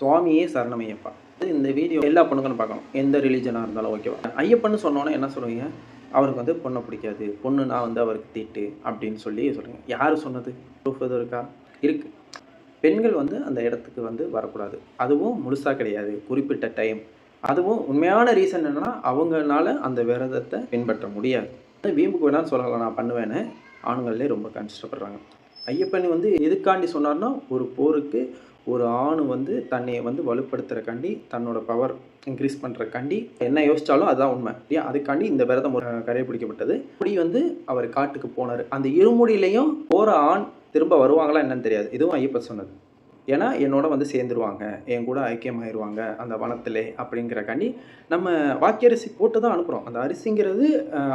சுவாமியே சரணமையப்பா. இந்த வீடியோ எல்லா பொண்ணுங்களும் பார்க்கணும். எந்த ரிலீஜனாக இருந்தாலும் ஓகேவா. ஐயப்பன்னு சொன்னோன்னே என்ன சொல்லுவீங்க? அவருக்கு வந்து பொண்ணை பிடிக்காது, பொண்ணுனா வந்து அவருக்கு தீட்டு அப்படின்னு சொல்லி சொல்கிறீங்க. யார் சொன்னது? ப்ரூஃப் எதுவும் இருக்கா? இருக்குது. பெண்கள் வந்து அந்த இடத்துக்கு வந்து வரக்கூடாது. அதுவும் முழுசாக கிடையாது, குறிப்பிட்ட டைம். அதுவும் உண்மையான ரீசன் என்னென்னா அவங்களால அந்த விரதத்தை பின்பற்ற முடியாது. வீம்புக்கு வேணாலும் சொல்லலாம் நான் பண்ணுவேன்னு ஆணுங்களே ரொம்ப கஷ்டப்படுறாங்க. ஐயப்பன் வந்து எதுக்காண்டி சொன்னார்னா, ஒரு போருக்கு ஒரு ஆண் வந்து தன்னை வந்து வலுப்படுத்துறக்காண்டி, தன்னோட பவர் இன்க்ரீஸ் பண்ணுறக்காண்டி என்ன யோசித்தாலும் அதுதான் உண்மை. ஏன் அதுக்காண்டி இந்த விரதம் கடைபிடிக்கப்பட்டது. இப்படி வந்து அவர் காட்டுக்கு போனார். அந்த இருமுடியிலையும் போகிற ஆண் திரும்ப வருவாங்களா என்னன்னு தெரியாது. இதுவும் ஐயப்பன் சொன்னது. ஏன்னா என்னோட வந்து சேர்ந்துருவாங்க, என் கூட ஐக்கியமாயிருவாங்க அந்த வனத்திலே அப்படிங்கிறக்காண்டி நம்ம வாக்கியரிசி போட்டு தான் அனுப்புகிறோம். அந்த அரிசிங்கிறது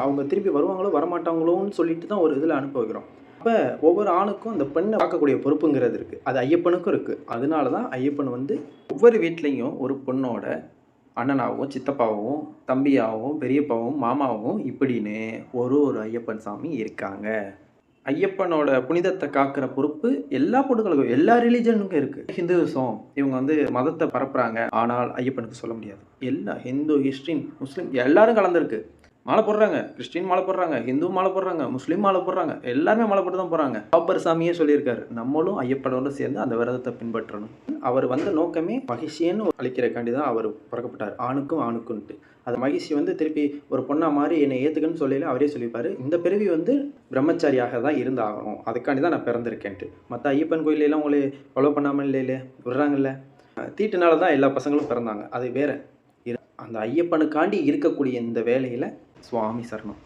அவங்க திரும்பி வருவாங்களோ வரமாட்டாங்களோன்னு சொல்லிட்டு தான் ஒரு இதில் அனுப்ப வைக்கிறோம். அப்போ ஒவ்வொரு ஆணுக்கும் அந்த பெண்ணை பார்க்கக்கூடிய பொறுப்புங்கிறது இருக்குது. அது ஐயப்பனுக்கும் இருக்குது. அதனால தான் ஐயப்பன் வந்து ஒவ்வொரு வீட்லேயும் ஒரு பொண்ணோட அண்ணனாகவும் சித்தப்பாவும் தம்பியாகவும் பெரியப்பாவும் மாமாவும் இப்படின்னு ஒரு ஐயப்பன் சாமி இருக்காங்க. ஐயப்பனோட புனிதத்தை காக்கிற பொறுப்பு எல்லா பொண்ணுங்களுக்கும் எல்லா ரிலீஜனுக்கும் இருக்குது. ஹிந்துவிசம் இவங்க வந்து மதத்தை பரப்புகிறாங்க, ஆனால் ஐயப்பனுக்கு சொல்ல முடியாது. எல்லா ஹிந்து, கிறிஸ்டின், முஸ்லீம் எல்லாரும் கலந்துருக்கு. மாலை போடுறாங்க, கிறிஸ்டின் மாலை போடுறாங்க, ஹிந்து மாலை போடுறாங்க, முஸ்லீம் மாலை போடுறாங்க, எல்லாருமே மாலை போட்டு தான் போகிறாங்க. பாப்பர் சாமியே சொல்லியிருக்காரு, நம்மளும் ஐயப்பனோட சேர்ந்து அந்த விரதத்தை பின்பற்றணும். அவர் வந்த நோக்கமே மகிழ்ச்சின்னு அழிக்கிறக்காண்டி தான் அவர் பிறக்கப்பட்டார், ஆணுக்கும் ஆணுக்குன்ட்டு. அது மகிழ்ச்சி வந்து திருப்பி ஒரு பொண்ணா மாதிரி என்னை ஏற்றுக்கன்னு சொல்லல, அவரே சொல்லியிருப்பார், இந்த பிறவி வந்து பிரம்மச்சாரியாக தான் இருந்தாகணும், அதுக்காண்டி தான் நான் பிறந்திருக்கேன்ட்டு. மற்ற ஐயப்பன் கோயிலெல்லாம் உங்களை ஃபாலோ பண்ணாமல் இல்லையில விடுறாங்கல்ல, தீட்டுனால தான் எல்லா பசங்களும் பிறந்தாங்க, அது வேற. அந்த ஐயப்பனுக்காண்டி இருக்கக்கூடிய இந்த வேலையில் சுவாமி சரணம்.